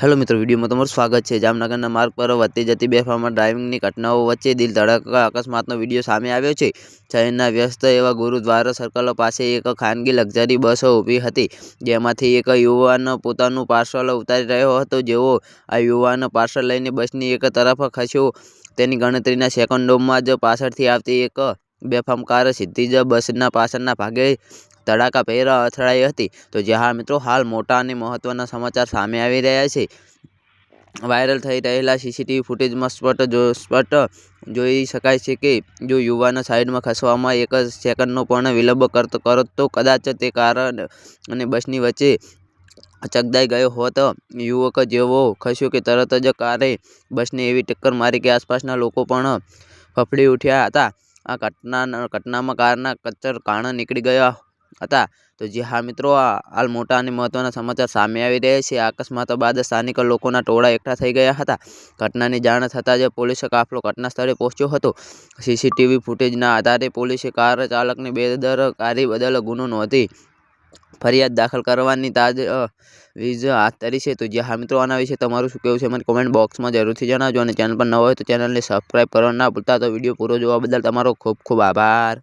Hello મિત્રો, વિડીયોમાં તમારું સ્વાગત છે। જામનગરના માર્ગ પર વધતી જતી બેફામ ડ્રાઇવિંગની ઘટનાઓ વચ્ચે દિલ ધડક અકસ્માતનો વિડીયો સામે આવ્યો છે। શહેરના વ્યસ્ત એવા ગુરુદ્વારા સર્કલ પાસે એક ખાનગી લક્ઝરી બસ ઊભી હતી, જેમાંથી એક યુવાન પોતાનું પાર્સલ ઉતારી રહ્યો હતો। જેવો આ યુવાન પાર્સલ લઈને બસની એક તરફ ખસ્યો, તેની ગણતરીના સેકન્ડોમાં જ પાછળથી આવતી એક બેફામ કાર સીધી જ બસના પાછળના ભાગે ધડાકાભેર અથડાઈ હતી। તો જ્યાં મિત્રો હાલ મોટા અને મહત્વના સમાચાર સામે આવી રહ્યા છે। વાયરલ થઈ રહેલા સીસીટીવી ફૂટેજમાં સ્પષ્ટ જોઈ શકાય છે કે જો યુવાન સાઈડમાં ખસવામાં એક સેકન્ડનો પણ વિલંબ કરતો તો કદાચ તે કાર અને બસની વચ્ચે ચગદાઈ ગયો હોત। યુવક જેવો ખસ્યો કે તરત જ કારે બસને એવી ટક્કર મારી કે આસપાસના લોકો પણ ફફડી ઉઠ્યા હતા। આ ઘટનામાં કારના કચ્ચર કાણા નીકળી ગયા હતા। તો જી હા મિત્રો, હાલ મોટા અને મહત્વના સમાચાર સામે આવી રહ્યા છે। અકસ્માત બાદ સ્થાનિક લોકોના ટોળા એકઠા થઈ ગયા હતા। ઘટનાની જાણ થતાં જ પોલીસ કાફલો ઘટના સ્થળે પહોંચ્યો હતો। સીસીટીવી ફૂટેજના આધારે પોલીસે કાર ચાલકની બેદરકારી બદલ ગુનો નોંધી ફરિયાદ દાખલ કરવાની તજવીજ હાથ ધરી છે। તો જી હા મિત્રો, આના વિશે તમારું શું કહેવું છે મને કોમેન્ટ બોક્સમાં જરૂરથી જણાવજો, અને ચેનલ પર ન હોય તો ચેનલને સબસ્ક્રાઈબ કરવાનું ના ભૂલતા। તો વિડીયો પૂરો જોવા બદલ તમારો ખૂબ ખૂબ આભાર।